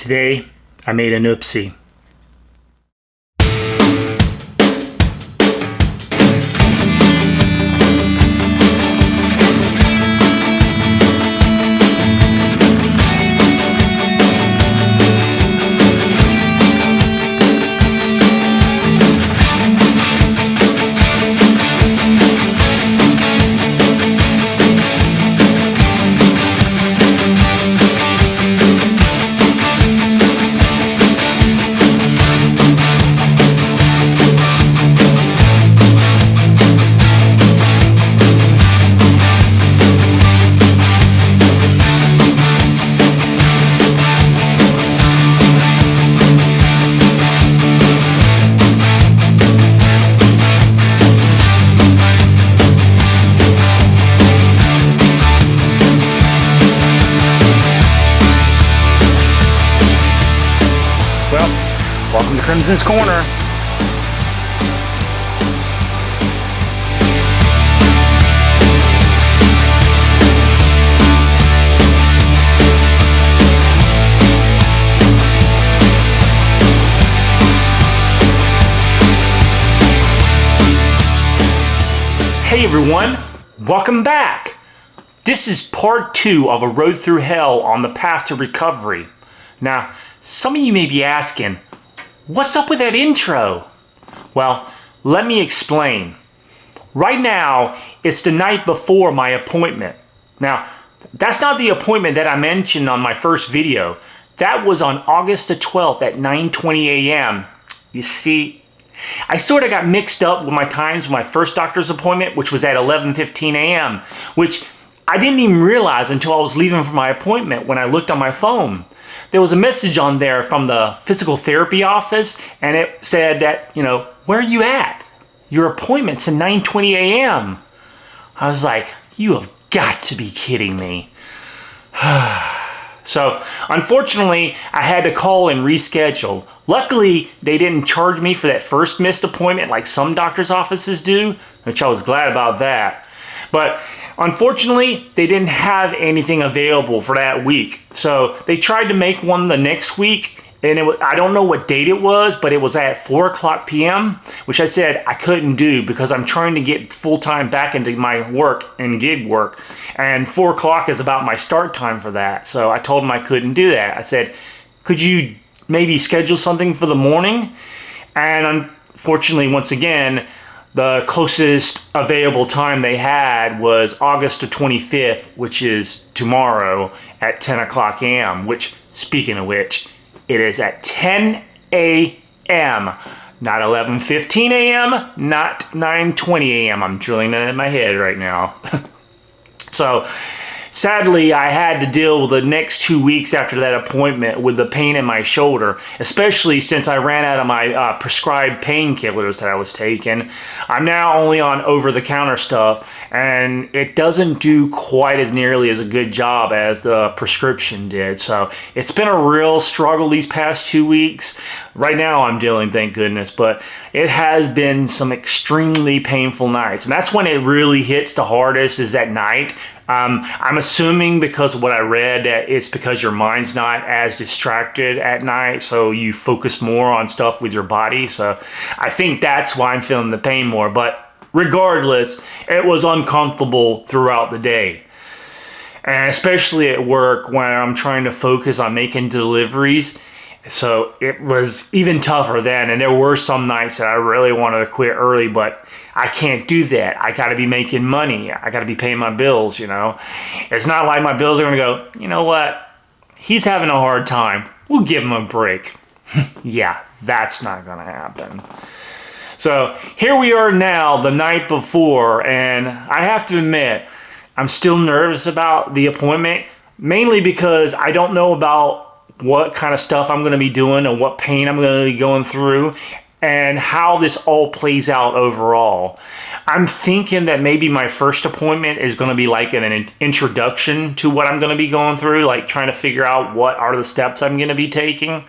Today, I made an oopsie. Welcome to Krimson's Corner. Hey everyone, welcome back. This is part 2 of A Road Through Hell on the Path to Recovery. Now, some of you may be asking, what's up with that intro? Well, let me explain. Right now, it's the night before my appointment. Now, that's not the appointment that I mentioned on my first video. That was on August the 12th at 9:20 a.m. You see, I sort of got mixed up with my times with my first doctor's appointment, which was at 11:15 a.m., which I didn't even realize until I was leaving for my appointment when I looked on my phone. There was a message on there from the physical therapy office, and it said that, where are you at? Your appointment's at 9:20 a.m. I was like, you have got to be kidding me. So, unfortunately, I had to call and reschedule. Luckily, they didn't charge me for that first missed appointment like some doctor's offices do, which I was glad about that. But unfortunately, they didn't have anything available for that week. So they tried to make one the next week, and I don't know what date it was, but it was at 4:00 p.m., which I said I couldn't do because I'm trying to get full-time back into my work and gig work. And 4:00 is about my start time for that. So I told them I couldn't do that. I said, could you maybe schedule something for the morning? And unfortunately, once again, the closest available time they had was August the 25th, which is tomorrow at 10:00 a.m., which, speaking of which, it is at 10 a.m., not 11:15 a.m., not 9:20 a.m. I'm drilling that in my head right now. So, sadly, I had to deal with the next 2 weeks after that appointment with the pain in my shoulder, especially since I ran out of my prescribed painkillers that I was taking. I'm now only on over-the-counter stuff, and it doesn't do quite as nearly as a good job as the prescription did. So it's been a real struggle these past 2 weeks. Right now I'm dealing, thank goodness, but it has been some extremely painful nights. And that's when it really hits the hardest, is at night. I'm assuming because of what I read that it's because your mind's not as distracted at night, so you focus more on stuff with your body. So I think that's why I'm feeling the pain more. But regardless, it was uncomfortable throughout the day. And especially at work when I'm trying to focus on making deliveries. So it was even tougher then, and there were some nights that I really wanted to quit early, but I can't do that. I got to be making money. I got to be paying my bills, It's not like my bills are going to go, you know what? He's having a hard time. We'll give him a break. Yeah, that's not going to happen. So here we are now, the night before, and I have to admit, I'm still nervous about the appointment, mainly because I don't know about what kind of stuff I'm going to be doing and what pain I'm going to be going through and how this all plays out overall. I'm thinking that maybe my first appointment is going to be like an introduction to what I'm going to be going through, like trying to figure out what are the steps I'm going to be taking.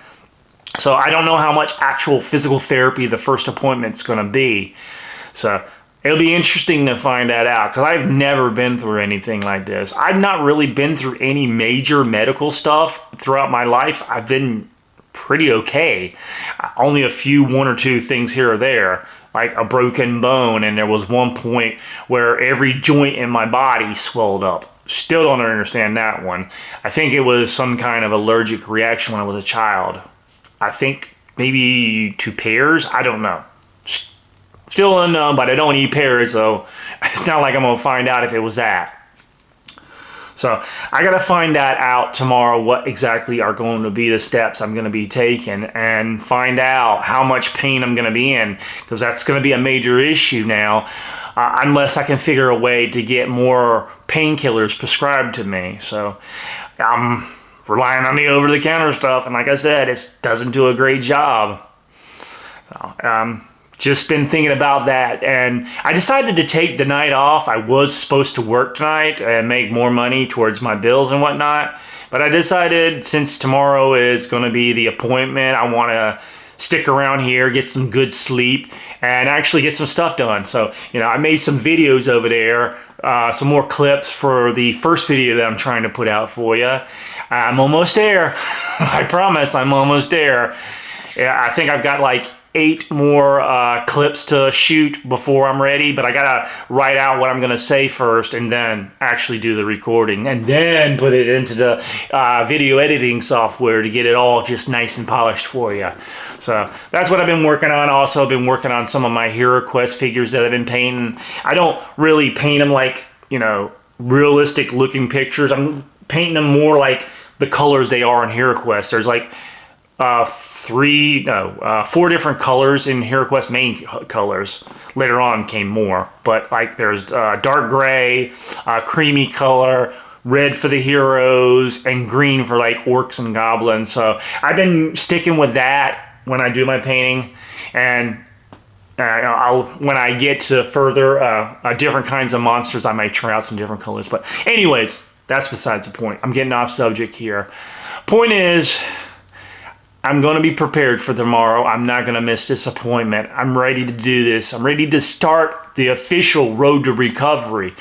So I don't know how much actual physical therapy the first appointment's going to be. So It'll be interesting to find that out because I've never been through anything like this. I've not really been through any major medical stuff throughout my life. I've been pretty okay. Only a few, one or two things here or there, like a broken bone, and there was one point where every joint in my body swelled up. Still don't understand that one. I think it was some kind of allergic reaction when I was a child. I think maybe to pears. I don't know. Still unknown, but I don't eat pears, so it's not like I'm gonna find out if it was that. So I gotta find that out tomorrow, what exactly are going to be the steps I'm gonna be taking, and find out how much pain I'm gonna be in, because that's gonna be a major issue now, unless I can figure a way to get more painkillers prescribed to me. So I'm relying on the over-the-counter stuff, and like I said, it doesn't do a great job. So just been thinking about that, and I decided to take the night off. I was supposed to work tonight and make more money towards my bills and whatnot, but I decided since tomorrow is going to be the appointment, I want to stick around here, get some good sleep, and actually get some stuff done. So, you know, I made some videos over there, some more clips for the first video that I'm trying to put out for you. I'm almost there. I promise I'm almost there. Yeah, I think I've got like 8 more clips to shoot before I'm ready, but I gotta write out what I'm gonna say first and then actually do the recording and then put it into the video editing software to get it all just nice and polished for you. So that's what I've been working on. Also, I've been working on some of my HeroQuest figures that I've been painting. I don't really paint them like, you know, realistic looking pictures. I'm painting them more like the colors they are in HeroQuest. There's like 4 different colors in HeroQuest, main colors. Later on came more, but like there's dark gray, creamy color, red for the heroes, and green for like orcs and goblins. So I've been sticking with that when I do my painting, and when I get to further different kinds of monsters, I might try out some different colors. But anyways, that's besides the point. I'm getting off subject here. Point is, I'm going to be prepared for tomorrow. I'm not going to miss this appointment. I'm ready to do this. I'm ready to start the official road to recovery.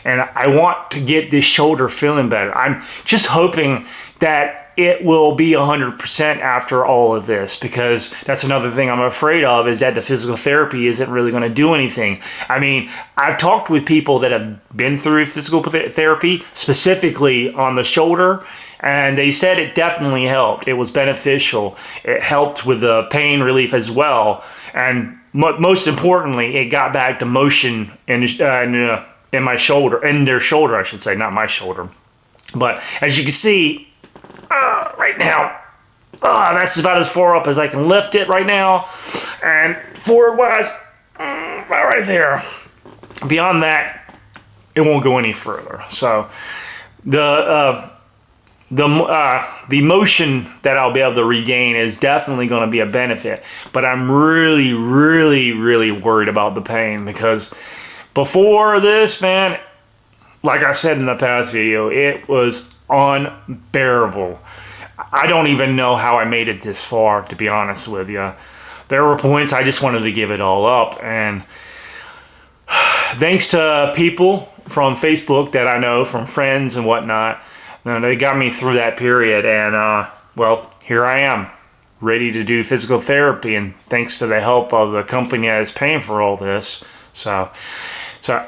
And I want to get this shoulder feeling better. I'm just hoping that it will be 100% after all of this, because that's another thing I'm afraid of, is that the physical therapy isn't really going to do anything. I mean, I've talked with people that have been through physical therapy, specifically on the shoulder, and they said it definitely helped. It was beneficial. It helped with the pain relief as well. And most importantly, it got back to motion in my shoulder, in their shoulder, I should say, not my shoulder. But as you can see, right now, that's about as far up as I can lift it right now. And forward-wise, right there. Beyond that, it won't go any further. So the motion that I'll be able to regain is definitely going to be a benefit, but I'm really, really, really worried about the pain, because before this, man, like I said in the past video, it was unbearable. I don't even know how I made it this far, to be honest with you. There were points I just wanted to give it all up, and thanks to people from Facebook that I know, from friends and whatnot, they got me through that period, and well, here I am, ready to do physical therapy, and thanks to the help of the company that is paying for all this. So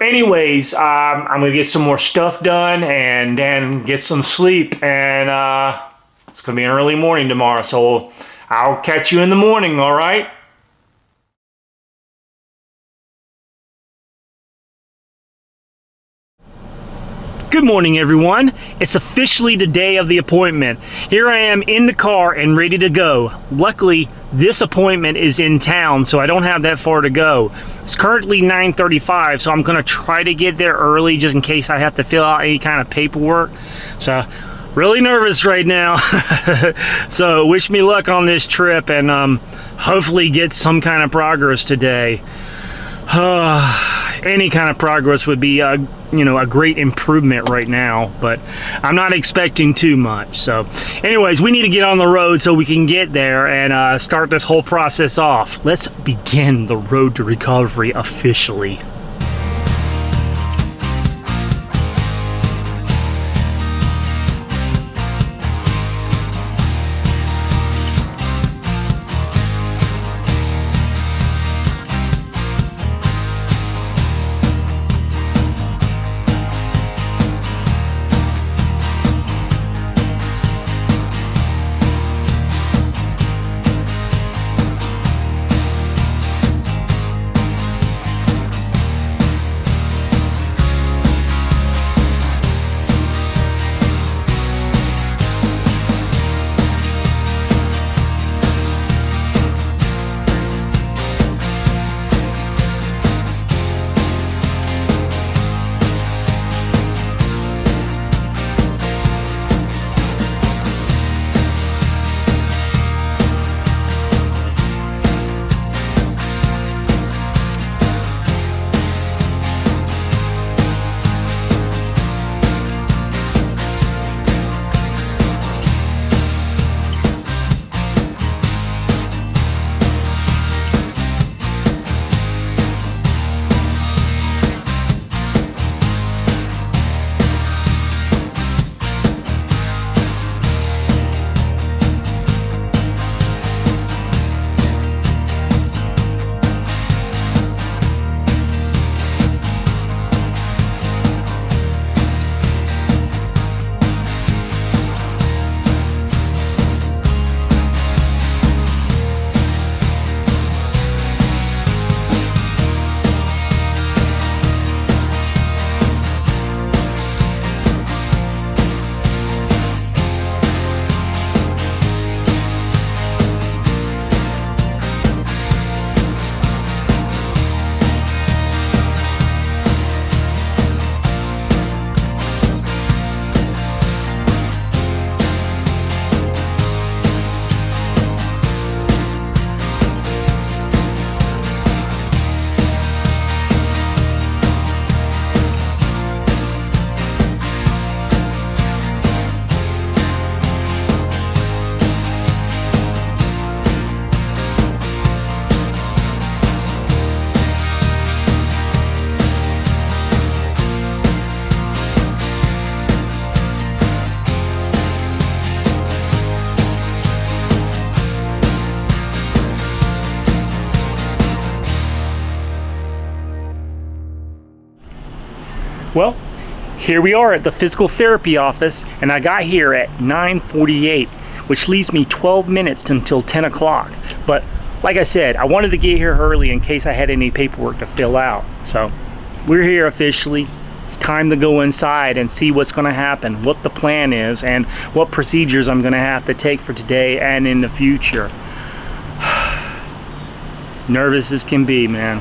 anyways, I'm gonna get some more stuff done and then get some sleep, and it's gonna be an early morning tomorrow, so I'll catch you in the morning, all right? Good morning, everyone. It's officially the day of the appointment. Here I am in the car and ready to go. Luckily, this appointment is in town, so I don't have that far to go. It's currently 9:35, so I'm gonna try to get there early just in case I have to fill out any kind of paperwork. So, really nervous right now. So, wish me luck on this trip, and hopefully get some kind of progress today. Any kind of progress would be a great improvement right now, but I'm not expecting too much. So anyways, we need to get on the road so we can get there and start this whole process off. Let's begin the road to recovery officially. Well, here we are at the physical therapy office, and I got here at 9:48, which leaves me 12 minutes until 10 o'clock. But like I said, I wanted to get here early in case I had any paperwork to fill out. So we're here officially. It's time to go inside and see what's going to happen, what the plan is, and what procedures I'm going to have to take for today and in the future. Nervous as can be, man.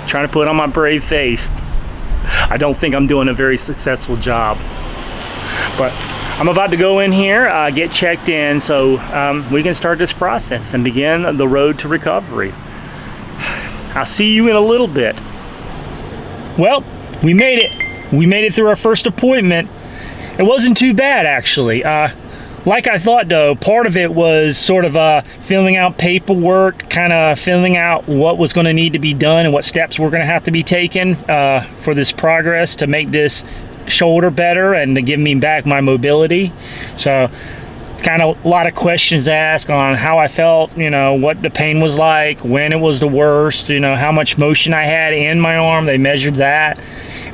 Trying to put on my brave face. I don't think I'm doing a very successful job. But I'm about to go in here, get checked in, so we can start this process and begin the road to recovery. I'll see you in a little bit. Well, we made it. We made it through our first appointment. It wasn't too bad, actually. Like I thought, though, part of it was sort of filling out paperwork, kind of filling out what was going to need to be done and what steps were going to have to be taken for this progress to make this shoulder better and to give me back my mobility. So kind of a lot of questions asked on how I felt, you know, what the pain was like, when it was the worst, you know, how much motion I had in my arm. They measured that.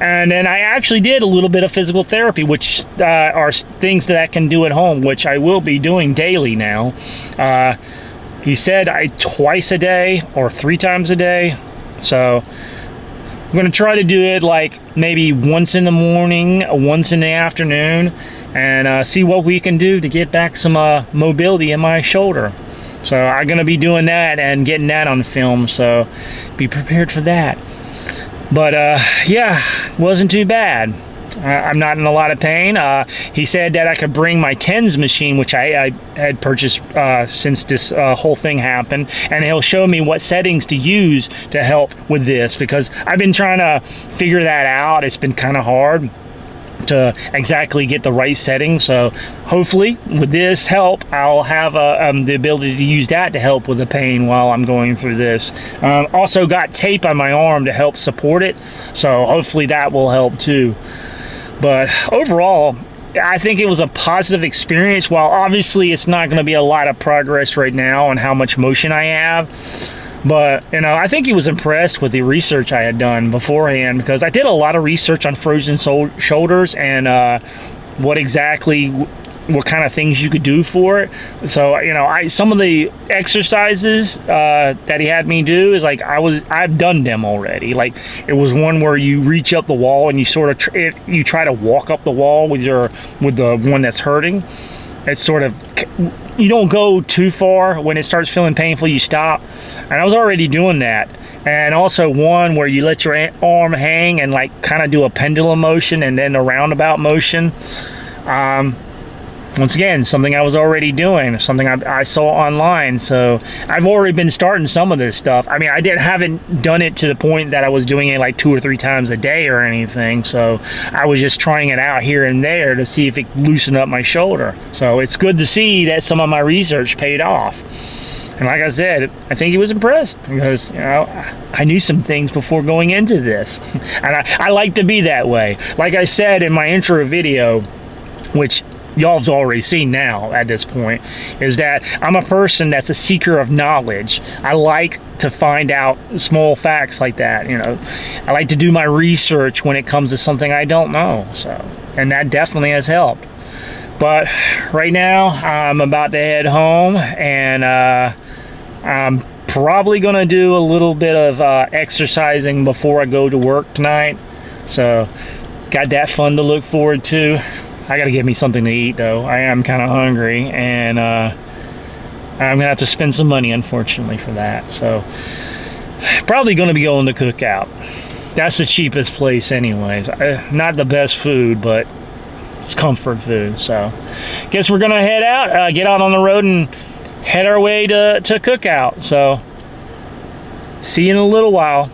And then I actually did a little bit of physical therapy, which are things that I can do at home, which I will be doing daily now. He said twice a day or 3 times a day. So I'm going to try to do it like maybe once in the morning, once in the afternoon, and see what we can do to get back some mobility in my shoulder. So I'm going to be doing that and getting that on film, so be prepared for that. But yeah, wasn't too bad. I'm not in a lot of pain. He said that I could bring my TENS machine, which I had purchased since this whole thing happened, and he'll show me what settings to use to help with this, because I've been trying to figure that out. It's been kind of hard to exactly get the right settings. So hopefully with this help, I'll have the ability to use that to help with the pain while I'm going through this. Also got tape on my arm to help support it, so hopefully that will help too. But overall, I think it was a positive experience. While obviously it's not going to be a lot of progress right now on how much motion I have, but you know, I think he was impressed with the research I had done beforehand, because I did a lot of research on frozen shoulders and what kind of things you could do for it. So you know, some of the exercises that he had me do is like I've done them already. Like it was one where you reach up the wall and you sort of you try to walk up the wall with the one that's hurting. It's sort of, you don't go too far. When it starts feeling painful, you stop. And I was already doing that. And also one where you let your arm hang and like kind of do a pendulum motion and then a roundabout motion. Once again, something I was already doing, something I saw online. So I've already been starting some of this stuff. I mean, haven't done it to the point that I was doing it like 2 or 3 times a day or anything. So I was just trying it out here and there to see if it loosened up my shoulder. So it's good to see that some of my research paid off. And like I said, I think he was impressed, because you know, I knew some things before going into this. And I like to be that way. Like I said in my intro video, which y'all's already seen now at this point, is that I'm a person that's a seeker of knowledge. I like to find out small facts like that, you know. I like to do my research when it comes to something I don't know. So, and that definitely has helped. But right now I'm about to head home, and I'm probably gonna do a little bit of exercising before I go to work tonight. So got that fun to look forward to. I gotta get me something to eat though. I am kind of hungry, and I'm gonna have to spend some money, unfortunately, for that. So probably gonna be going to Cookout. That's the cheapest place anyways. Not the best food, but it's comfort food. So guess we're gonna head out, get out on the road and head our way to Cookout. So see you in a little while.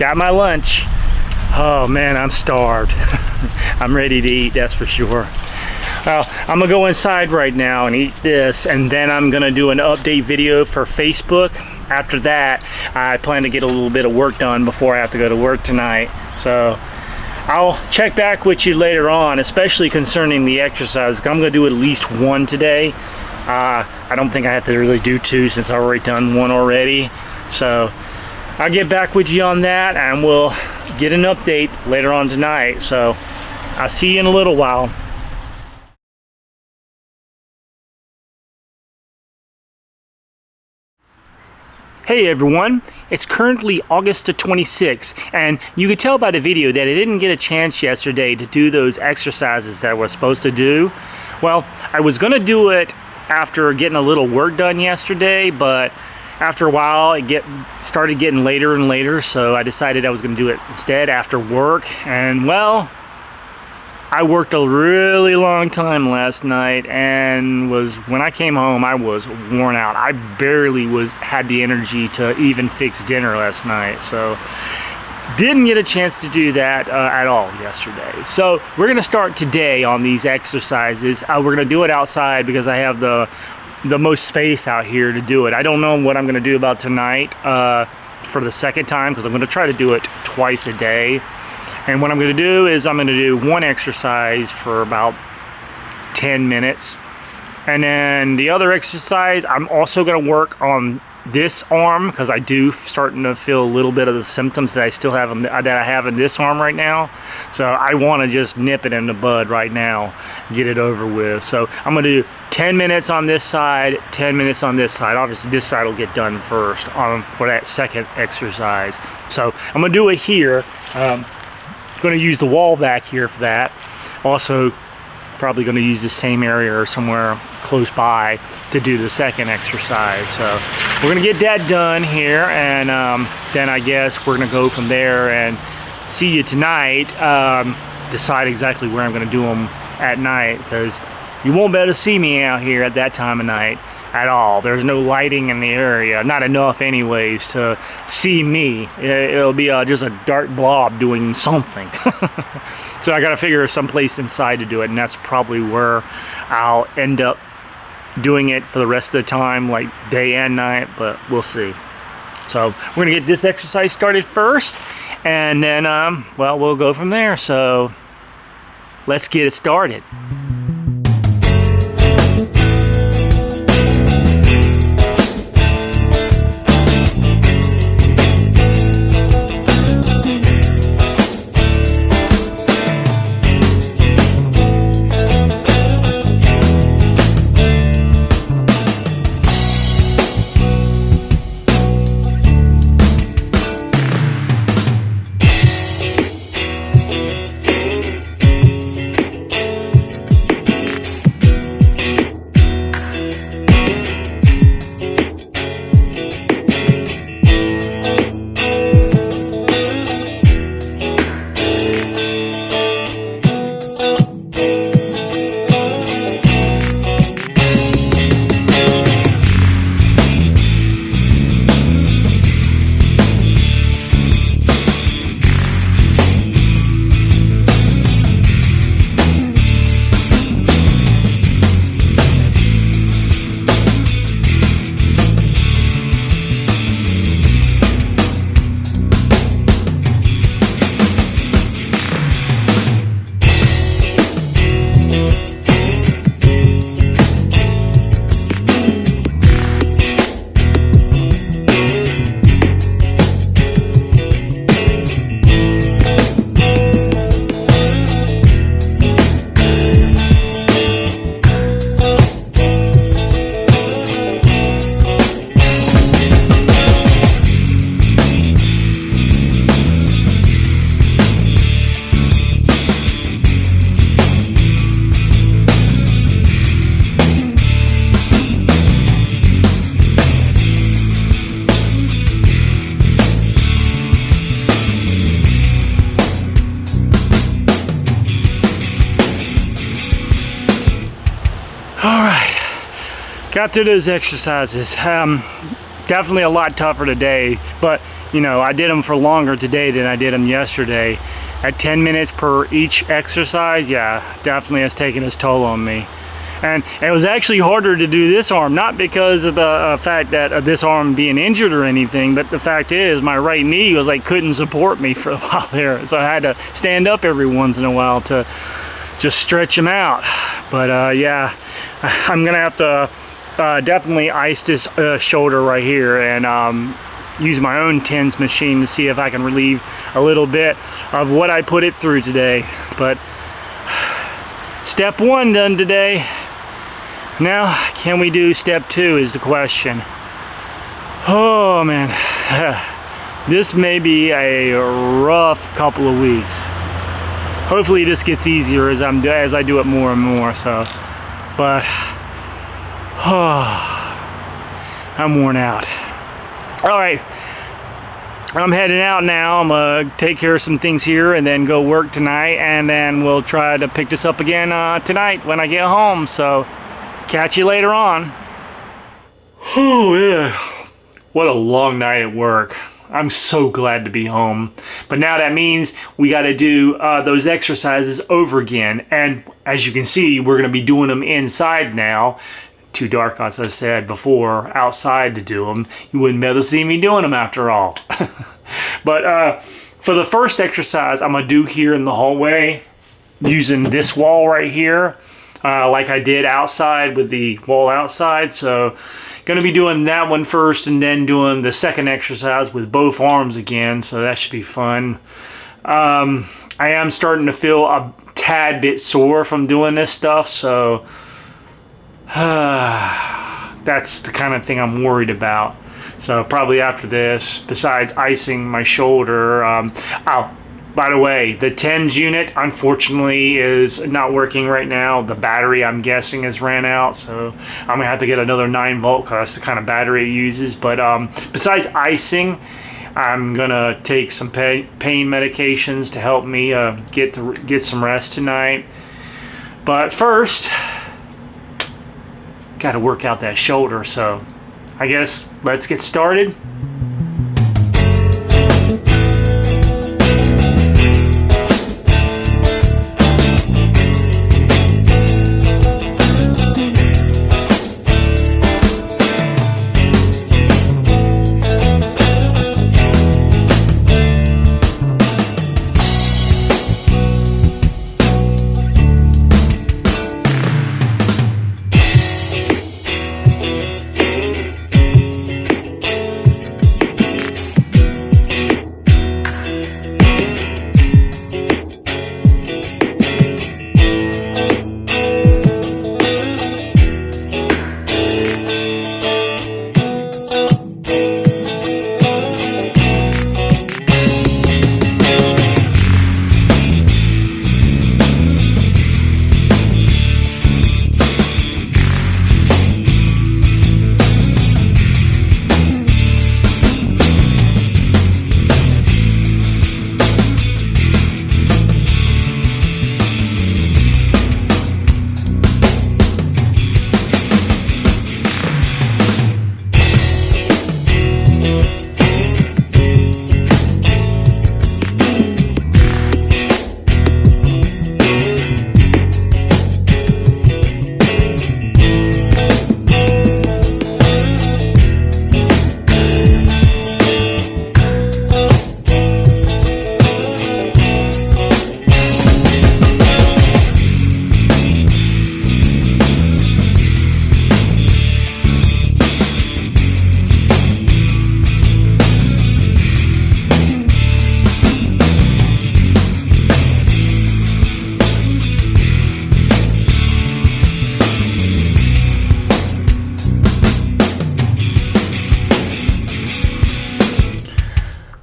got my lunch. Oh man, I'm starved. I'm ready to eat, that's for sure. I'm gonna go inside right now and eat this, and then I'm gonna do an update video for Facebook. After that, I plan to get a little bit of work done before I have to go to work tonight. So I'll check back with you later on, especially concerning the exercise. I'm gonna do at least one today. I don't think I have to really do two since I've already done one already. So I'll get back with you on that, and we'll get an update later on tonight. So I'll see you in a little while. Hey everyone, it's currently August the 26th, and you could tell by the video that I didn't get a chance yesterday to do those exercises that I was supposed to do. Well, I was gonna do it after getting a little work done yesterday, but after a while it started getting later and later, so I decided I was gonna do it instead after work. And well, I worked a really long time last night, and when I came home I was worn out. I barely had the energy to even fix dinner last night, so didn't get a chance to do that at all yesterday. So we're gonna start today on these exercises. We're gonna do it outside because I have the most space out here to do it. I don't know what I'm gonna do about tonight for the second time, because I'm gonna try to do it twice a day. And what I'm going to do is I'm going to do one exercise for about 10 minutes. And then the other exercise, I'm also going to work on this arm, because I do starting to feel a little bit of the symptoms that I have in this arm right now. So I want to just nip it in the bud right now, get it over with. So I'm going to do 10 minutes on this side, 10 minutes on this side. Obviously this side will get done first for that second exercise. So I'm going to do it here. Going to use the wall back here for that. Also probably going to use the same area or somewhere close by to do the second exercise. So we're going to get that done here, and then I guess we're going to go from there and see you tonight. Decide exactly where I'm going to do them at night, because you won't be able to see me out here at that time of night at all. There's no lighting in the area, not enough anyways to see me. It'll be just a dark blob doing something. So I gotta figure someplace inside to do it, and that's probably where I'll end up doing it for the rest of the time, like day and night, but we'll see. So we're gonna get this exercise started first, and then well, we'll go from there. So let's get it started. Got through those exercises. Definitely a lot tougher today, but you know, I did them for longer today than I did them yesterday. At 10 minutes per each exercise, yeah, definitely has taken its toll on me. And it was actually harder to do this arm, not because of the fact that this arm being injured or anything, but the fact is my right knee was like couldn't support me for a while there. So I had to stand up every once in a while to just stretch them out. But yeah, I'm gonna have to definitely ice this shoulder right here and use my own TENS machine to see if I can relieve a little bit of what I put it through today. But step 1 done today. Now, can we do step 2 is the question. Oh man, this may be a rough couple of weeks. Hopefully this gets easier as I do it more and more. So, but I'm worn out. All right, I'm heading out now. I'm gonna take care of some things here and then go work tonight, and then we'll try to pick this up again tonight when I get home. So catch you later on. Oh yeah, what a long night at work. I'm so glad to be home. But now that means we got to do those exercises over again. And as you can see, we're going to be doing them inside now. Too dark, as I said before, outside to do them. You wouldn't be able to see me doing them after all. But for the first exercise, I'm going to do here in the hallway using this wall right here, like I did outside with the wall outside. So going to be doing that one first and then doing the second exercise with both arms again. So that should be fun. I am starting to feel a tad bit sore from doing this stuff. So that's the kind of thing I'm worried about. So probably after this, besides icing my shoulder, oh, by the way, the TENS unit unfortunately is not working right now. The battery, I'm guessing, has ran out, so I'm gonna have to get another 9-volt because that's the kind of battery it uses. But besides icing, I'm gonna take some pain medications to help me get some rest tonight. But first, got to work out that shoulder. So I guess let's get started.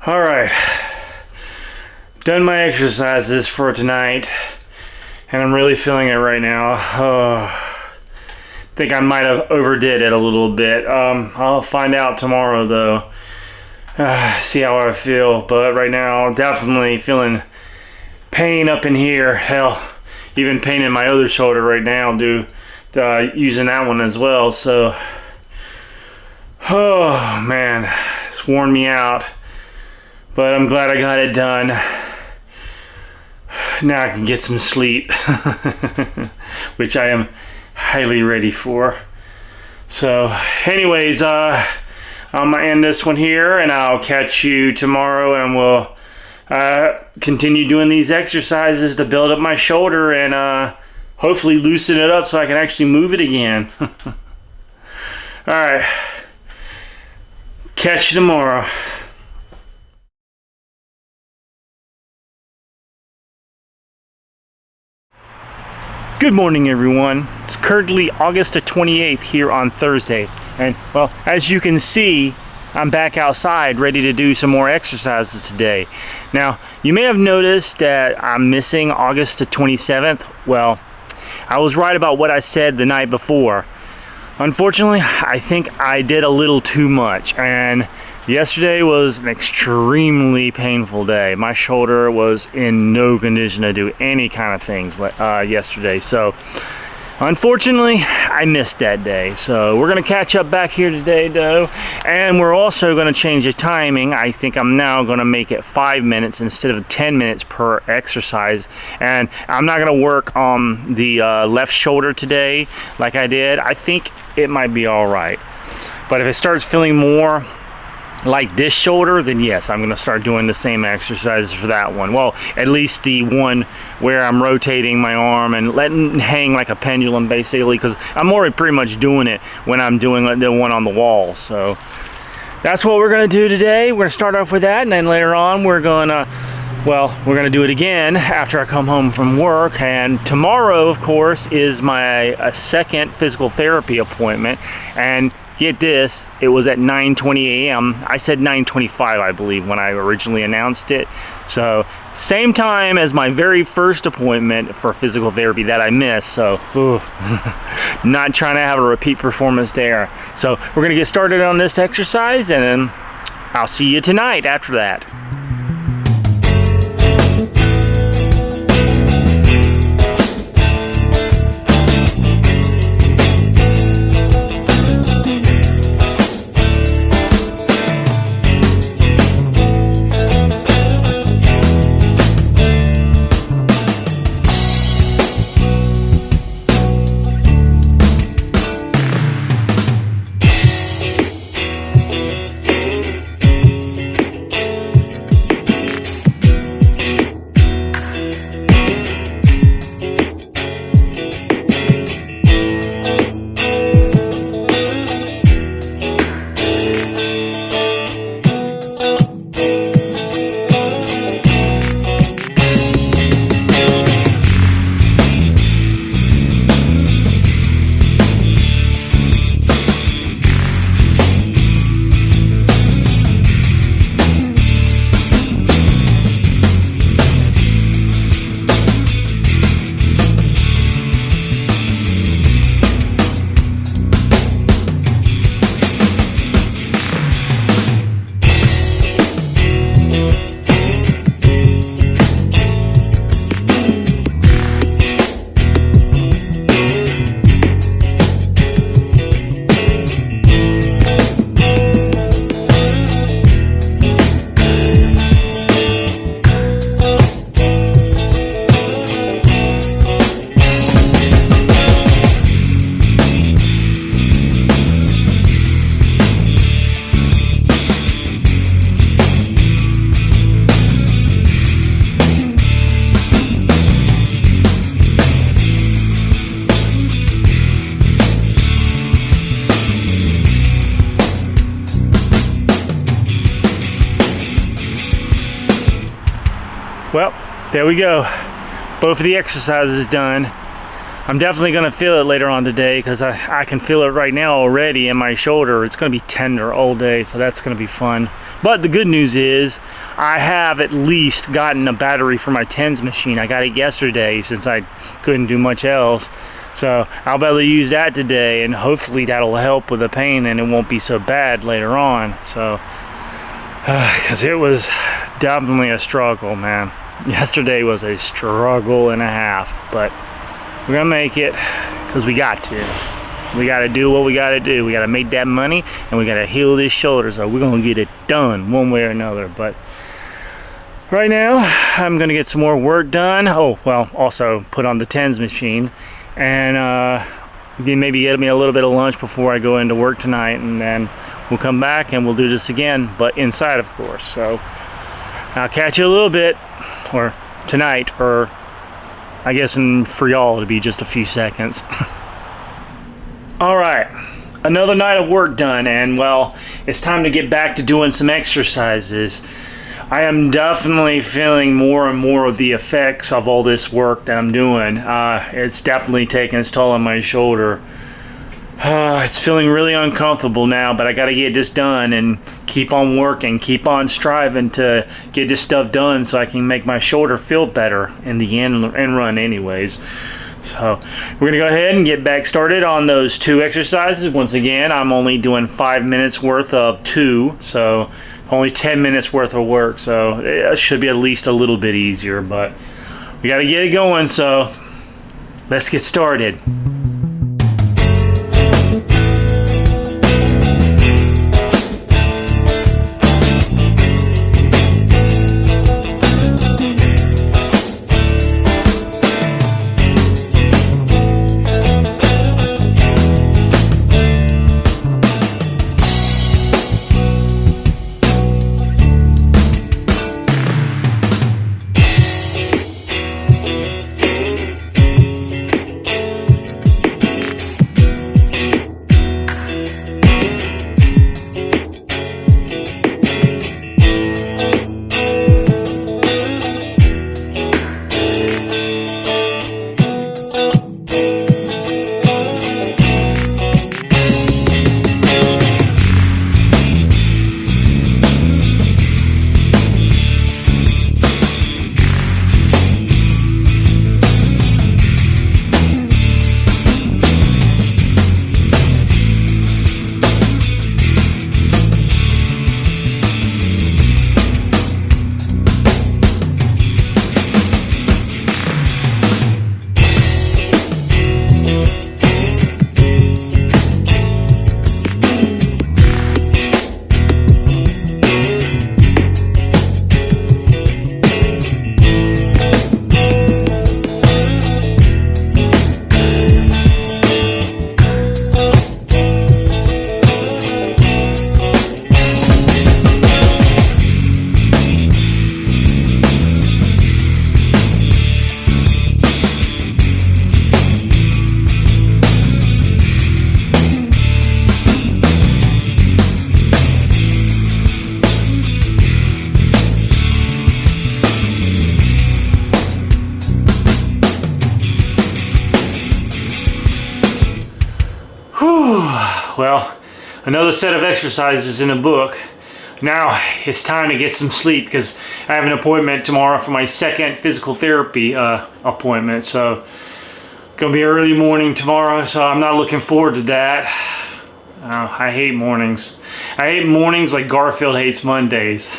All right, done my exercises for tonight, and I'm really feeling it right now. I think I might have overdid it a little bit. I'll find out tomorrow though, see how I feel. But right now, definitely feeling pain up in here. Hell, even pain in my other shoulder right now due to using that one as well. So, oh man, it's worn me out. But I'm glad I got it done. Now I can get some sleep, which I am highly ready for. So anyways, I'm gonna end this one here, and I'll catch you tomorrow, and we'll continue doing these exercises to build up my shoulder and hopefully loosen it up so I can actually move it again. All right, catch you tomorrow. Good morning, everyone. It's currently August the 28th here on Thursday, and well, as you can see, I'm back outside ready to do some more exercises today. Now, you may have noticed that I'm missing August the 27th. Well, I was right about what I said the night before. Unfortunately, I think I did a little too much, and yesterday was an extremely painful day. My shoulder was in no condition to do any kind of things yesterday. So, unfortunately, I missed that day. So, we're going to catch up back here today, though. And we're also going to change the timing. I think I'm now going to make it 5 minutes instead of 10 minutes per exercise. And I'm not going to work on the left shoulder today like I did. I think it might be all right. But if it starts feeling more like this shoulder, then yes, I'm going to start doing the same exercises for that one. Well, at least the one where I'm rotating my arm and letting it hang like a pendulum, basically, because I'm already pretty much doing it when I'm doing the one on the wall. So that's what we're going to do today. We're going to start off with that, and then later on we're going to do it again after I come home from work. And tomorrow, of course, is my second physical therapy appointment. And get this, it was at 9:20 a.m. I said 9:25, I believe, when I originally announced it. So, same time as my very first appointment for physical therapy that I missed. So, not trying to have a repeat performance there. So, we're going to get started on this exercise, and then I'll see you tonight after that. Well, there we go. Both of the exercises done. I'm definitely going to feel it later on today because I can feel it right now already in my shoulder. It's going to be tender all day, so that's going to be fun. But the good news is I have at least gotten a battery for my TENS machine. I got it yesterday since I couldn't do much else. So I'll be able to use that today, and hopefully that'll help with the pain and it won't be so bad later on. So, because it was definitely a struggle, man. Yesterday was a struggle and a half, but we're gonna make it because we got to. We got to do what we got to do. We got to make that money and we got to heal this shoulder. So we're gonna get it done one way or another. But Right now, I'm gonna get some more work done. Oh, well, also put on the TENS machine and maybe get me a little bit of lunch before I go into work tonight, and then we'll come back and we'll do this again, but inside, of course. So I'll catch you a little bit, or tonight, or I guess for y'all it'll be just a few seconds. All right, another night of work done, and well, it's time to get back to doing some exercises. I am definitely feeling more and more of the effects of all this work that I'm doing. It's definitely taking its toll on my shoulder. It's feeling really uncomfortable now, but I gotta get this done and keep on working, keep on striving to get this stuff done so I can make my shoulder feel better in the end run anyways. So we're gonna go ahead and get back started on those 2 exercises. Once again, I'm only doing 5 minutes worth of 2, so only 10 minutes worth of work, so it should be at least a little bit easier, but we gotta get it going, so let's get started. Well, another set of exercises in the book. Now it's time to get some sleep because I have an appointment tomorrow for my 2nd physical therapy appointment. So gonna be early morning tomorrow, so I'm not looking forward to that. I hate mornings. I hate mornings like Garfield hates Mondays.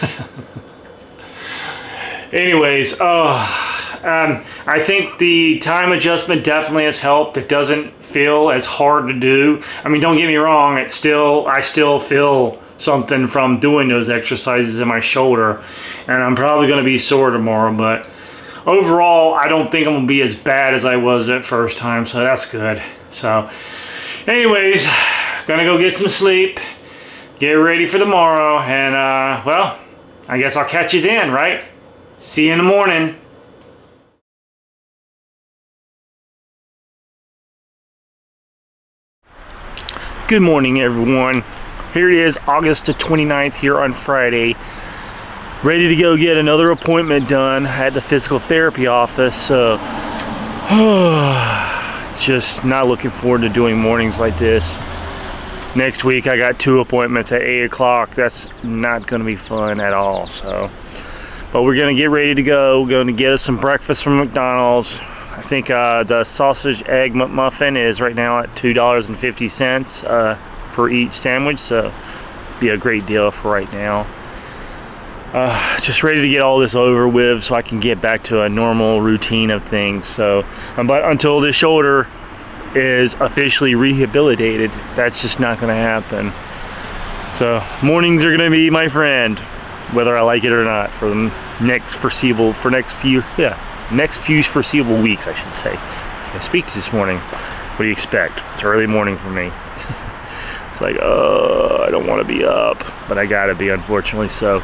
Anyways, I think the time adjustment definitely has helped. It doesn't feel as hard to do. I mean, don't get me wrong, I still feel something from doing those exercises in my shoulder, and I'm probably going to be sore tomorrow, but overall I don't think I'm going to be as bad as I was that first time, so that's good. So anyways, gonna go get some sleep, get ready for tomorrow, and well, I guess I'll catch you then, right? See you in the morning. Good morning, everyone. Here it is, August the 29th here on Friday. Ready to go get another appointment done at the physical therapy office. So, just not looking forward to doing mornings like this. Next week I got 2 appointments at 8 o'clock. That's not going to be fun at all. So, but we're going to get ready to go. We're going to get us some breakfast from McDonald's. I think the sausage egg McMuffin is right now at $2.50 for each sandwich, so be a great deal for right now. Just ready to get all this over with so I can get back to a normal routine of things. So, but until this shoulder is officially rehabilitated, that's just not going to happen. So mornings are going to be my friend, whether I like it or not, for next few foreseeable weeks, I should say. I speak this morning. What do you expect? It's early morning for me. It's like, I don't want to be up, but I gotta be, unfortunately. So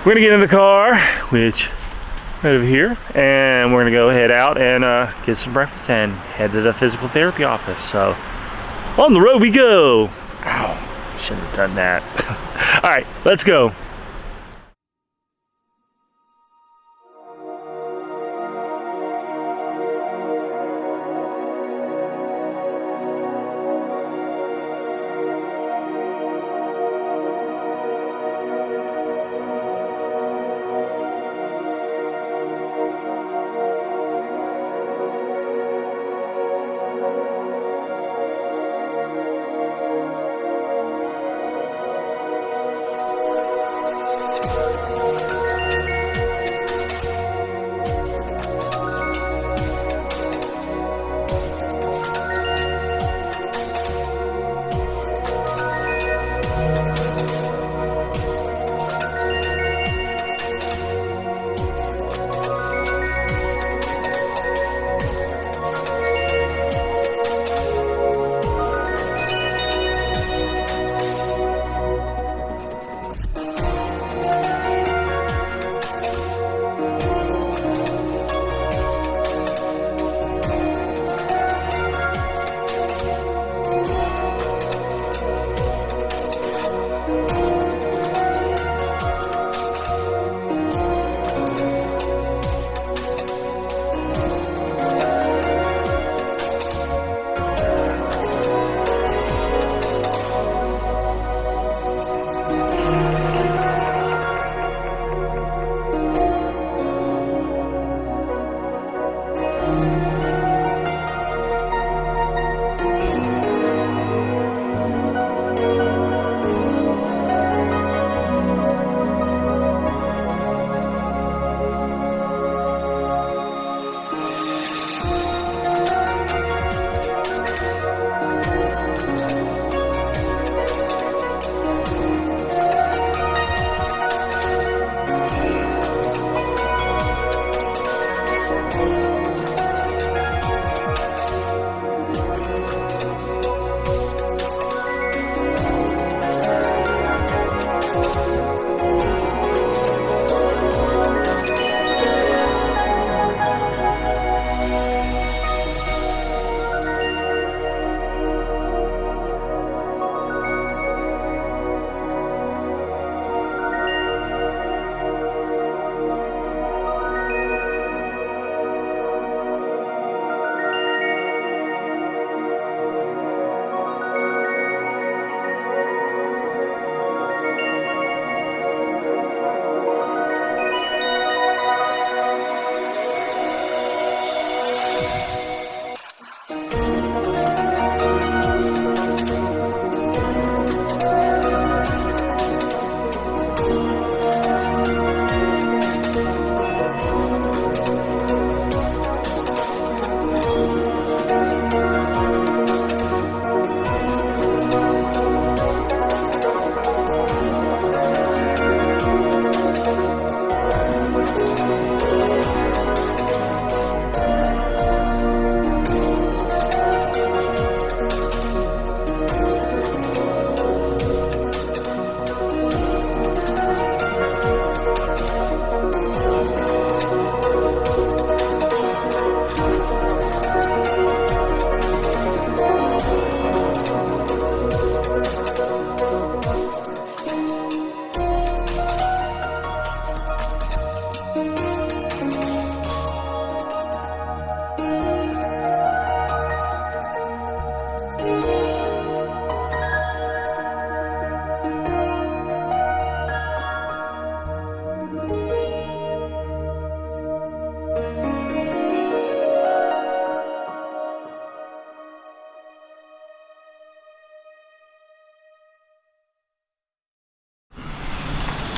we're gonna get in the car, which right over here, and we're gonna go head out and get some breakfast and head to the physical therapy office. So on the road we go. Ow, shouldn't have done that. All right, let's go.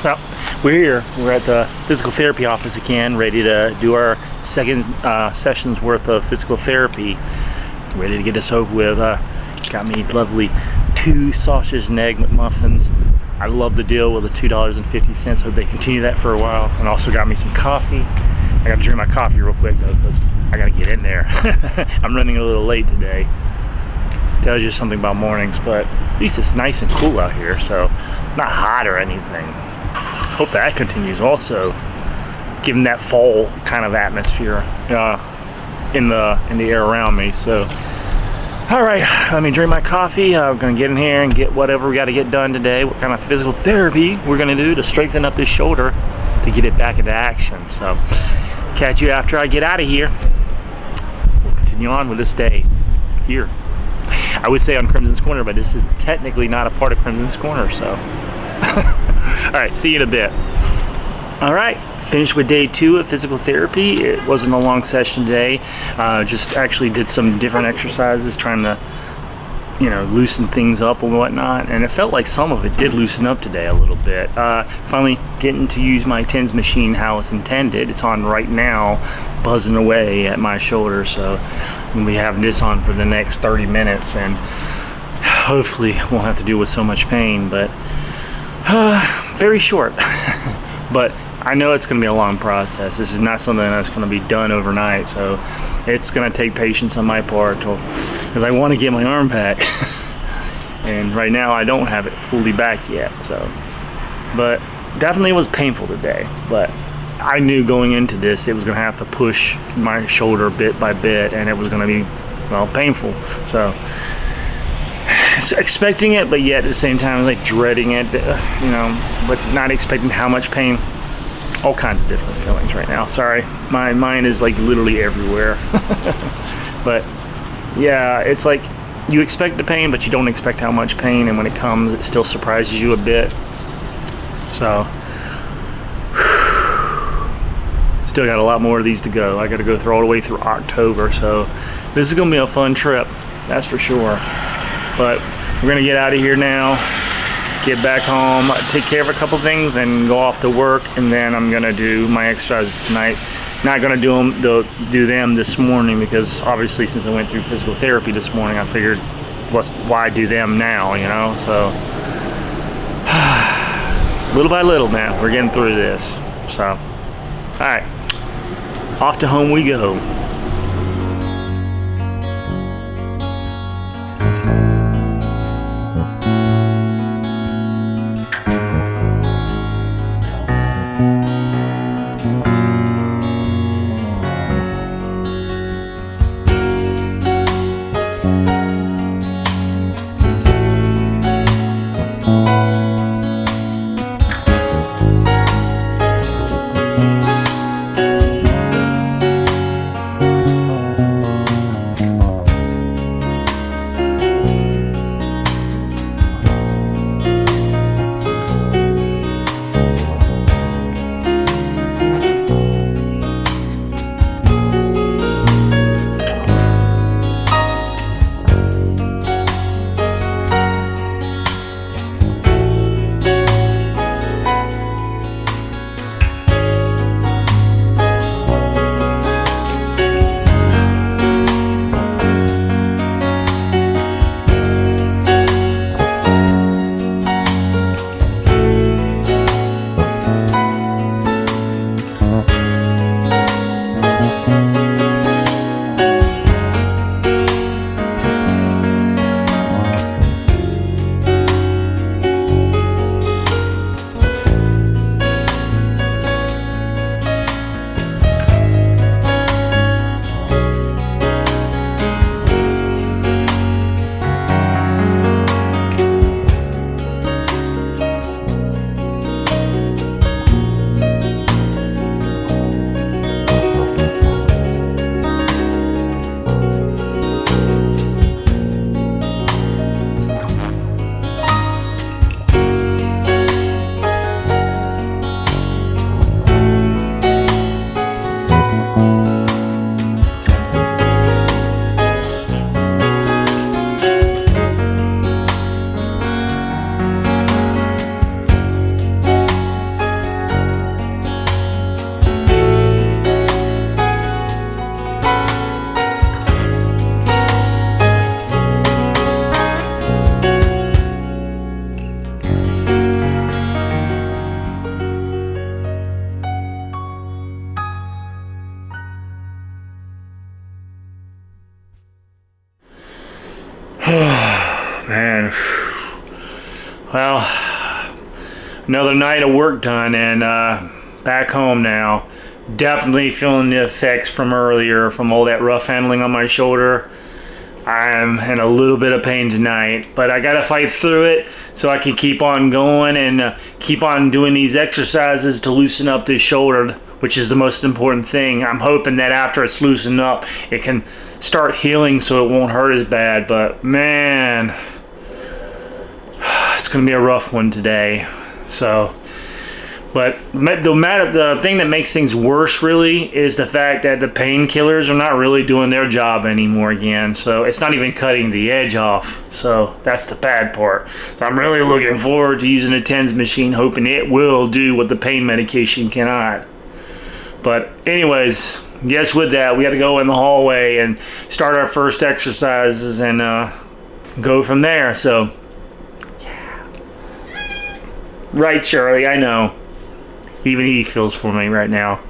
Well, we're here. We're at the physical therapy office again, ready to do our second session's worth of physical therapy. Ready to get this over with. Got me lovely 2 sausage and egg McMuffins. I love the deal with the $2.50. Hope they continue that for a while. And also got me some coffee. I gotta drink my coffee real quick though, because I gotta get in there. I'm running a little late today. Tells you something about mornings, but at least it's nice and cool out here, so it's not hot or anything. Hope that continues also. It's giving that fall kind of atmosphere in the air around me. So all right, let me drink my coffee. I'm gonna get in here and get whatever we got to get done today, what kind of physical therapy we're gonna do to strengthen up this shoulder to get it back into action. So catch you after I get out of here. We'll continue on with this day here. I would say on Krimson's Corner, but this is technically not a part of Krimson's Corner, so. All right, see you in a bit. All right, finished with day 2 of physical therapy. It wasn't a long session today. Just actually did some different exercises, trying to, loosen things up and whatnot. And it felt like some of it did loosen up today a little bit. Finally getting to use my TENS machine how it's intended. It's on right now, buzzing away at my shoulder. So we'll be having this on for the next 30 minutes, and hopefully won't have to deal with so much pain, but very short. But I know it's going to be a long process. This is not something that's going to be done overnight, so it's going to take patience on my part because I want to get my arm back. And right now I don't have it fully back yet, so. But definitely was painful today, but I knew going into this it was going to have to push my shoulder bit by bit, and it was going to be, well, painful. So expecting it, but yet at the same time like dreading it, but not expecting how much pain. All kinds of different feelings right now. Sorry, my mind is like literally everywhere. But yeah, it's like you expect the pain, but you don't expect how much pain, and when it comes, it still surprises you a bit. So still got a lot more of these to go. I got to go through all the way through October, so this is gonna be a fun trip, that's for sure. But we're gonna get out of here now, get back home, take care of a couple things, then go off to work, and then I'm gonna do my exercises tonight. Not gonna do them this morning, because obviously since I went through physical therapy this morning, I figured why do them now, so little by little, man, we're getting through this. So all right, off to home we go. Man. Well, another night of work done, and back home now. Definitely feeling the effects from earlier, from all that rough handling on my shoulder. I'm in a little bit of pain tonight, but I gotta fight through it so I can keep on going and keep on doing these exercises to loosen up this shoulder, which is the most important thing. I'm hoping that after it's loosened up, it can start healing so it won't hurt as bad, but man, it's gonna be a rough one today. So, but the thing that makes things worse really is the fact that the painkillers are not really doing their job anymore again. So it's not even cutting the edge off. So that's the bad part. So I'm really looking forward to using a TENS machine, hoping it will do what the pain medication cannot. But anyways, guess with that, we got to go in the hallway and start our first exercises and go from there. So, yeah. Right, Charlie, I know. Even he feels for me right now.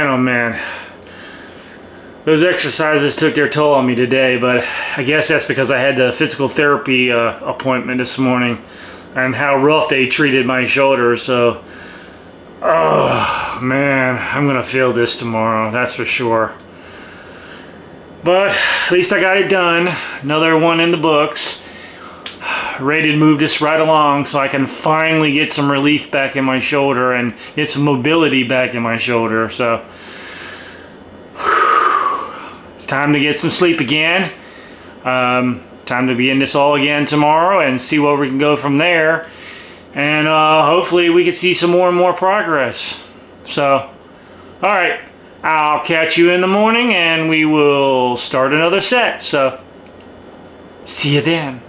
Oh man, those exercises took their toll on me today, but I guess that's because I had the physical therapy appointment this morning and how rough they treated my shoulder. So, oh man, I'm gonna feel this tomorrow, that's for sure. But at least I got it done. Another one in the books. Ready to move this right along so I can finally get some relief back in my shoulder and get some mobility back in my shoulder. So it's time to get some sleep again. Time to begin this all again tomorrow and see where we can go from there. And hopefully we can see some more and more progress. So, all right, I'll catch you in the morning and we will start another set. So, see you then.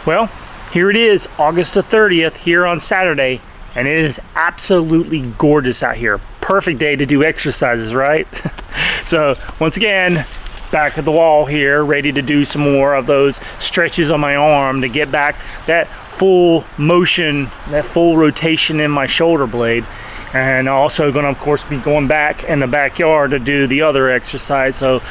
Well, here it is, August the 30th, here on Saturday, and it is absolutely gorgeous out here. Perfect day to do exercises, right? So, once again, back at the wall here, ready to do some more of those stretches on my arm to get back that full motion, that full rotation in my shoulder blade. And also going to, of course, be going back in the backyard to do the other exercise. So,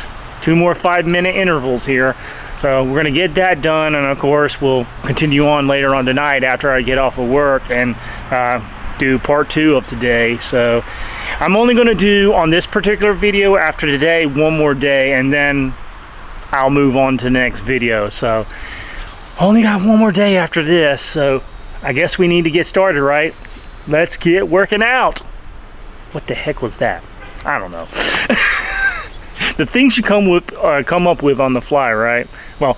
2 more 5-minute intervals here. So we're gonna get that done, and of course we'll continue on later on tonight after I get off of work and do part 2 of today. So I'm only gonna do on this particular video after today 1 more day, and then I'll move on to the next video. So only got 1 more day after this, so I guess we need to get started, right? let's get working out. What the heck was that? I don't know. The things you come up with on the fly, right? Well,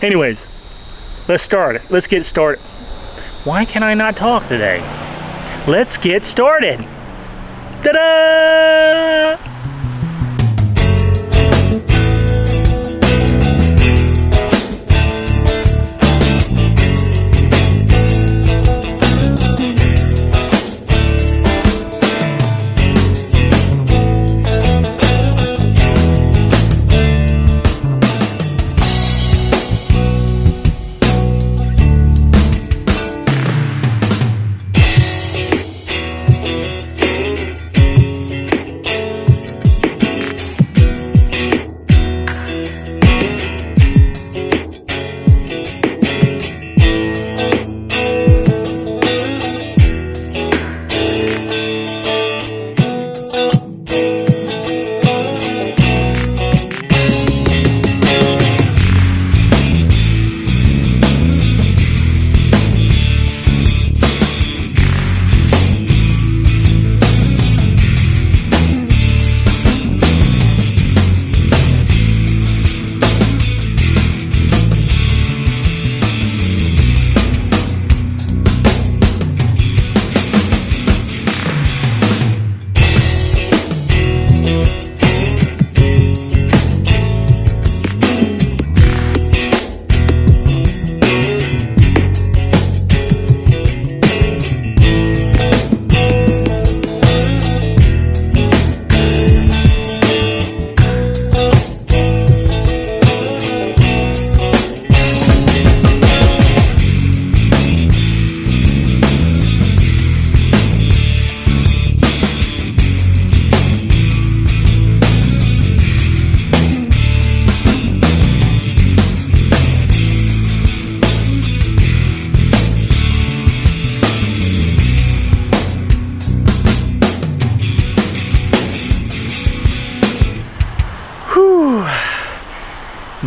anyways, let's start it. Let's get started. Why can I not talk today? Let's get started. Ta-da!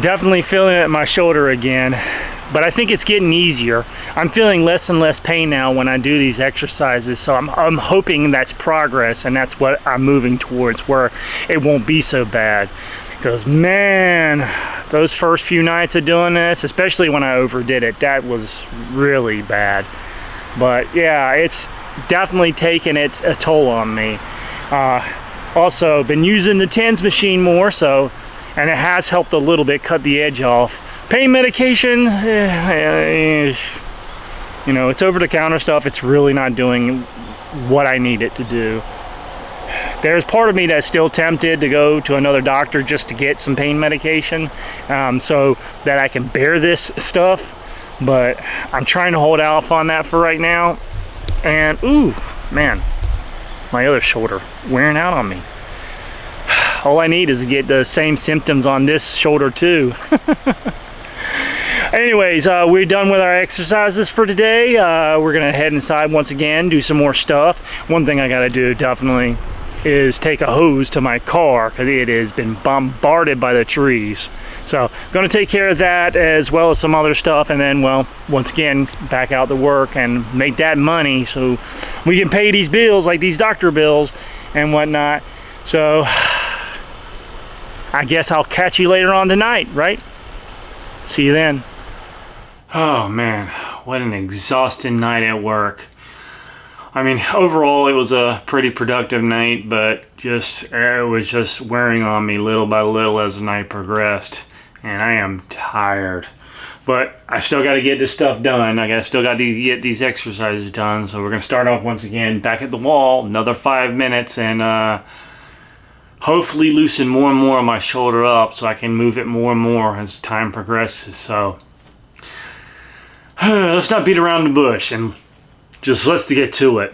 Definitely feeling it in my shoulder again, but I think it's getting easier. I'm feeling less and less pain now when I do these exercises, so I'm hoping that's progress, and that's what I'm moving towards, where it won't be so bad. Because man, those first few nights of doing this, especially when I overdid it, that was really bad. But yeah, it's definitely taken a toll on me. Also been using the TENS machine more, so, and it has helped a little bit cut the edge off. Pain medication, you know, it's over-the-counter stuff. It's really not doing what I need it to do. There's part of me that's still tempted to go to another doctor just to get some pain medication, so that I can bear this stuff. But I'm trying to hold off on that for right now. And ooh, man, my other shoulder wearing out on me. All I need is to get the same symptoms on this shoulder too. Anyways, we're done with our exercises for today. We're gonna head inside once again, do some more stuff. One thing I gotta do definitely is take a hose to my car because it has been bombarded by the trees. So gonna take care of that as well as some other stuff, and then, well, once again, back out to work and make that money so we can pay these bills, like these doctor bills and whatnot. So I guess I'll catch you later on tonight, right? See you then. Oh man, what an exhausting night at work. I mean, overall it was a pretty productive night, but it was just wearing on me little by little as the night progressed, and I am tired. But I still got to get this stuff done. Still got to get these exercises done. So we're gonna start off once again back at the wall, another 5 minutes, and hopefully loosen more and more of my shoulder up so I can move it more and more as time progresses. So let's not beat around the bush and just let's get to it.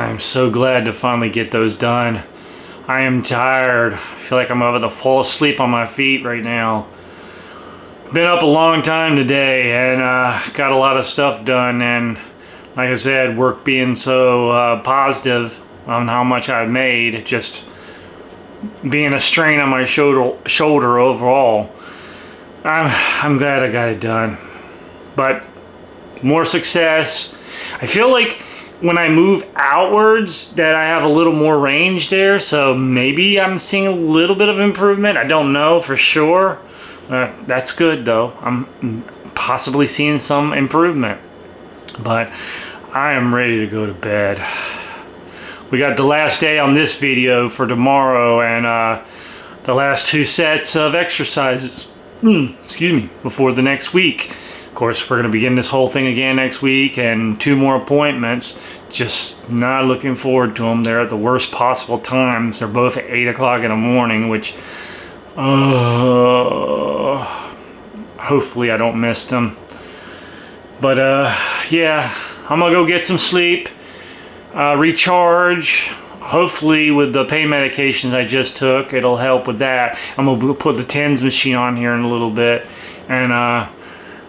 I'm so glad to finally get those done. I am tired. I feel like I'm about to fall asleep on my feet right now. Been up a long time today and got a lot of stuff done, and like I said, work being so positive on how much I've made, just being a strain on my shoulder overall. I'm glad I got it done. But more success. I feel like when I move outwards that I have a little more range there, so maybe I'm seeing a little bit of improvement. I don't know for sure. That's good though. I'm possibly seeing some improvement. But I am ready to go to bed. We got the last day on this video for tomorrow, and the last 2 sets of exercises excuse me, before the next week. Of course, we're going to begin this whole thing again next week, and 2 more appointments. Just not looking forward to them. They're at the worst possible times. They're both at 8 o'clock in the morning, which hopefully I don't miss them. But yeah, I'm gonna go get some sleep, recharge. Hopefully with the pain medications I just took, it'll help with that. I'm gonna put the TENS machine on here in a little bit and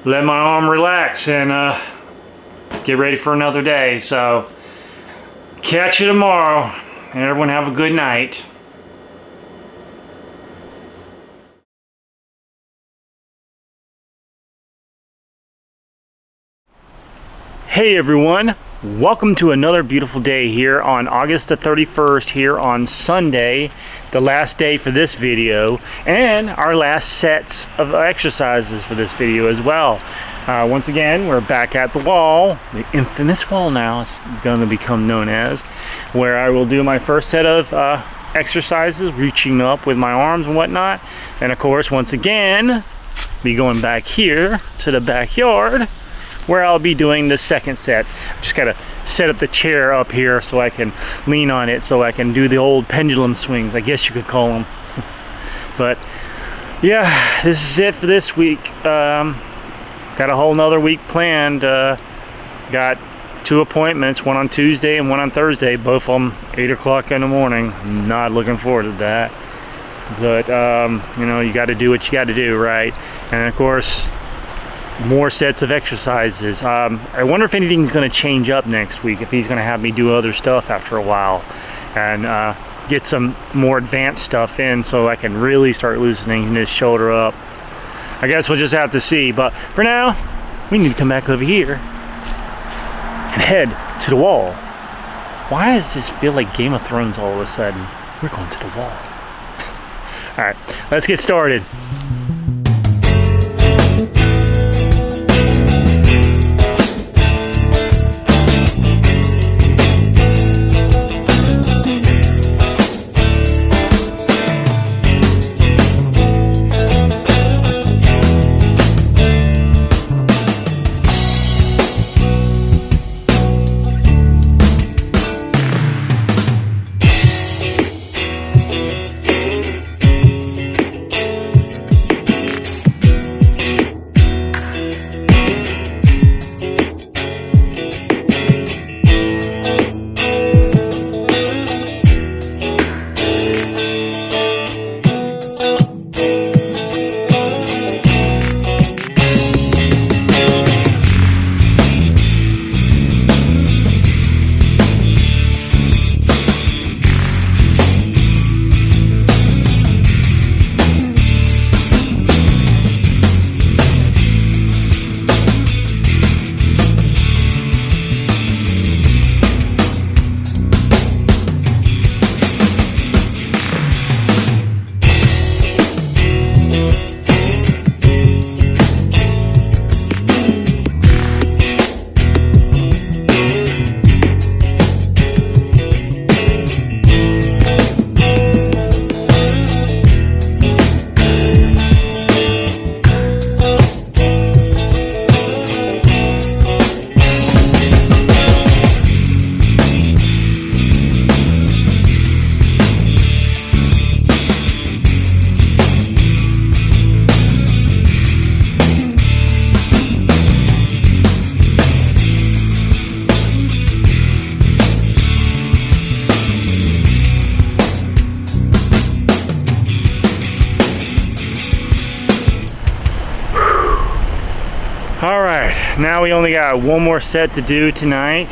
let my arm relax and get ready for another day. So catch you tomorrow, and everyone have a good night. Hey everyone, welcome to another beautiful day here on August the 31st, here on Sunday, the last day for this video, and our last sets of exercises for this video as well. Once again, we're back at the wall, the infamous wall now, it's going to become known as, where I will do my first set of exercises, reaching up with my arms and whatnot. And of course, once again, be going back here to the backyard, where I'll be doing the second set. Just gotta set up the chair up here so I can lean on it, so I can do the old pendulum swings, I guess you could call them. But yeah, this is it for this week. Got a whole nother week planned. Got 2 appointments, one on Tuesday and one on Thursday, both on 8 o'clock in the morning. Not looking forward to that. But you know, you gotta do what you gotta do, right? And of course, more sets of exercises. I wonder if anything's going to change up next week, if he's going to have me do other stuff after a while and get some more advanced stuff in so I can really start loosening this shoulder up. I guess we'll just have to see, but for now we need to come back over here and head to the wall. Why does this feel like Game of Thrones all of a sudden? We're going to the wall. Alright, let's get started. Now we only got one more set to do tonight.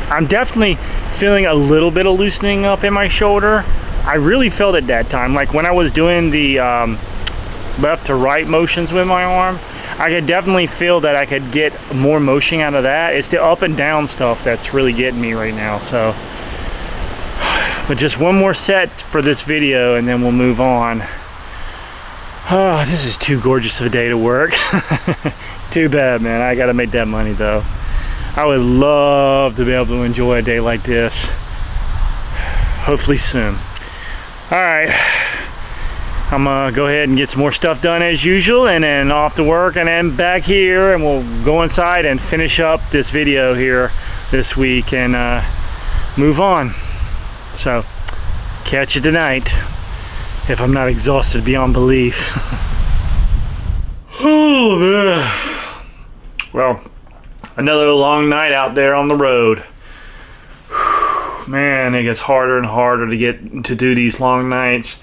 I'm definitely feeling a little bit of loosening up in my shoulder. I really felt it that time. Like when I was doing the left to right motions with my arm, I could definitely feel that I could get more motion out of that. It's the up and down stuff that's really getting me right now. So, but just one more set for this video and then we'll move on. Oh, this is too gorgeous of a day to work. Too bad, man. I gotta make that money though. I would love to be able to enjoy a day like this. Hopefully soon. All right, I'm gonna go ahead and get some more stuff done as usual, and then off to work, and then back here, and we'll go inside and finish up this video here this week and move on. So, catch you tonight, if I'm not exhausted beyond belief. Oh, man. Well, another long night out there on the road. Man, it gets harder and harder to get to do these long nights,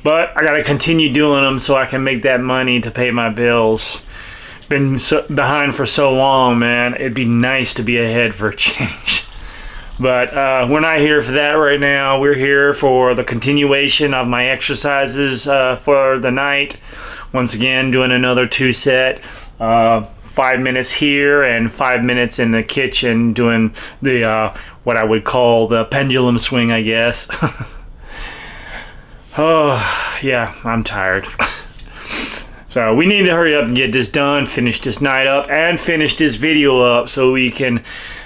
but I gotta continue doing them so I can make that money to pay my bills. Been behind for so long, man. It'd be nice to be ahead for a change, but we're not here for that right now. We're here for the continuation of my exercises for the night. Once again, doing another 2-set. 5 minutes here and 5 minutes in the kitchen doing the what I would call the pendulum swing, I guess. Oh yeah, I'm tired. So we need to hurry up and get this done, finish this night up, and finish this video up so we can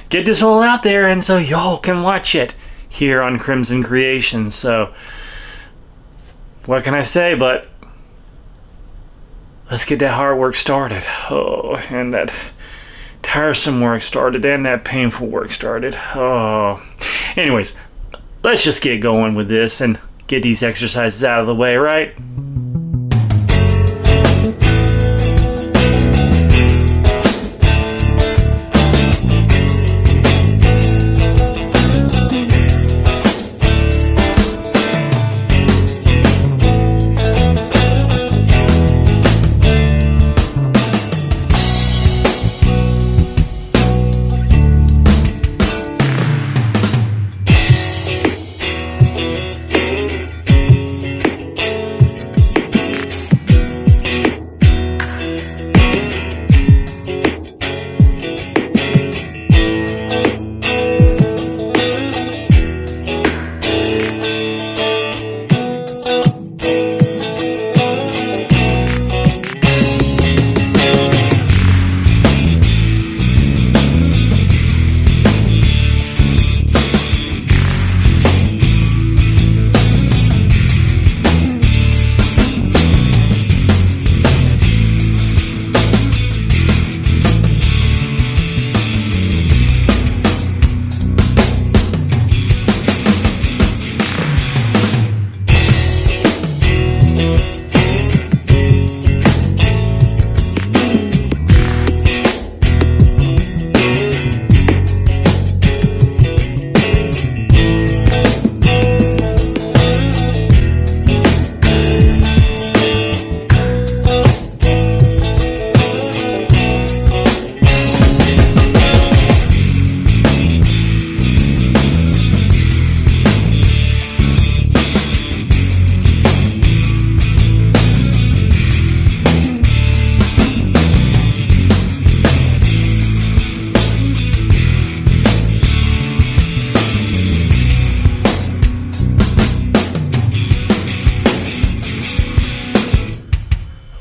get this all out there and so y'all can watch it here on Krimson Kreations. So what can I say but let's get that hard work started. Oh, and that tiresome work started, and that painful work started. Oh. Anyways, let's just get going with this and get these exercises out of the way, right?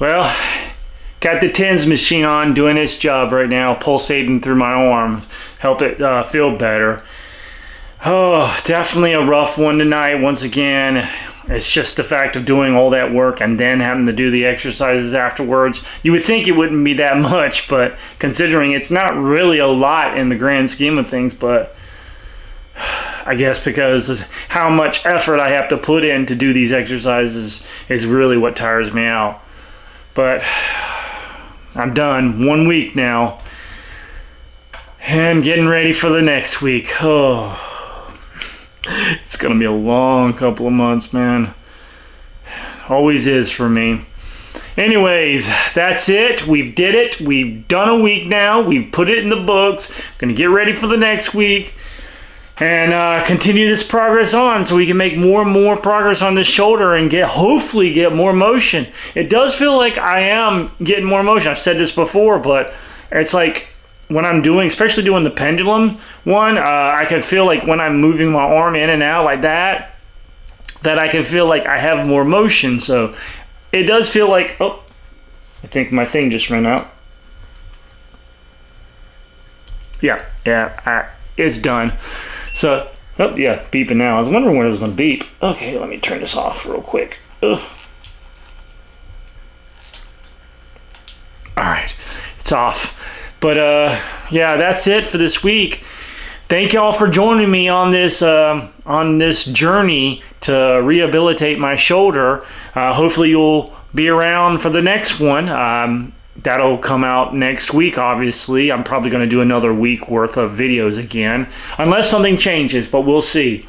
Well, got the TENS machine on, doing its job right now, pulsating through my arm, help it feel better. Oh, definitely a rough one tonight. Once again, it's just the fact of doing all that work and then having to do the exercises afterwards. You would think it wouldn't be that much, but considering it's not really a lot in the grand scheme of things, but I guess because of how much effort I have to put in to do these exercises is really what tires me out. But I'm done. 1 week now. And getting ready for the next week. Oh, it's gonna be a long couple of months, man. Always is for me. Anyways, that's it. We've did it. We've done a week now. We've put it in the books. Gonna get ready for the next week and continue this progress on so we can make more and more progress on this shoulder and hopefully get more motion. It does feel like I am getting more motion. I've said this before, but it's like when I'm doing, especially doing the pendulum one, I can feel like when I'm moving my arm in and out like that I can feel like I have more motion. So it does feel like, oh, I think my thing just ran out. Yeah, it's done. So, oh yeah, beeping now. I was wondering when it was going to beep. Okay, let me turn this off real quick. Ugh. All right, it's off. But yeah, that's it for this week. Thank y'all for joining me on this journey to rehabilitate my shoulder. Hopefully you'll be around for the next one. That'll come out next week, obviously. I'm probably going to do another week worth of videos again, unless something changes, but we'll see.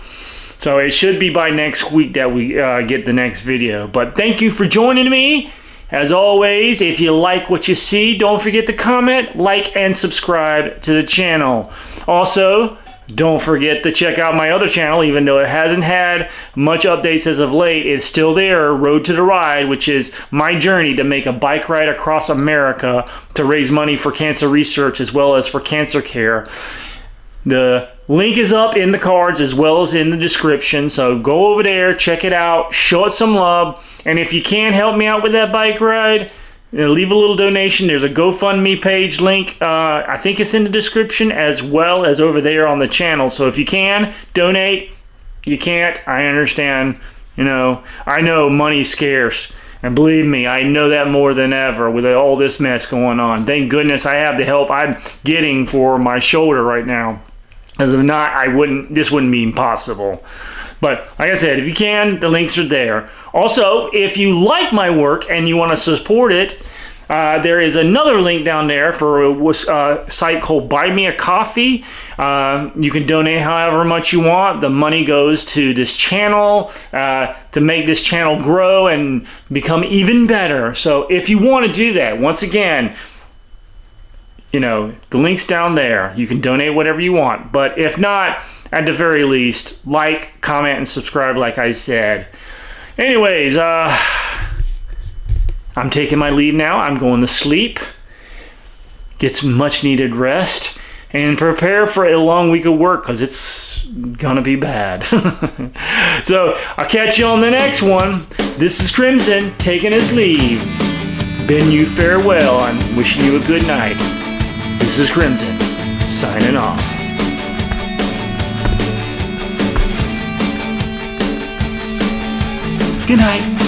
So it should be by next week that we get the next video. But thank you for joining me. As always, if you like what you see, don't forget to comment, like, and subscribe to the channel. Also, don't forget to check out my other channel, even though it hasn't had much updates as of late. It's still there, Road to the Ride, which is my journey to make a bike ride across America to raise money for cancer research as well as for cancer care. The link is up in the cards as well as in the description, so go over there, check it out, show it some love, and if you can help me out with that bike ride, leave a little donation. There's a GoFundMe page link. I think it's in the description as well as over there on the channel. So if you can, donate. You can't, I understand. You know, I know money's scarce. And believe me, I know that more than ever with all this mess going on. Thank goodness I have the help I'm getting for my shoulder right now. As if not, this wouldn't be possible. But like I said, if you can, the links are there. Also, if you like my work and you want to support it, there is another link down there for a site called Buy Me a Coffee. You can donate however much you want. The money goes to this channel to make this channel grow and become even better. So if you want to do that, once again, you know, the link's down there. You can donate whatever you want. But if not, at the very least, like, comment, and subscribe like I said. Anyways, I'm taking my leave now. I'm going to sleep, get some much needed rest, and prepare for a long week of work because it's gonna be bad. So I'll catch you on the next one. This is Krimson taking his leave. Bidding you farewell. I'm wishing you a good night. This is Krimson signing off. Good night.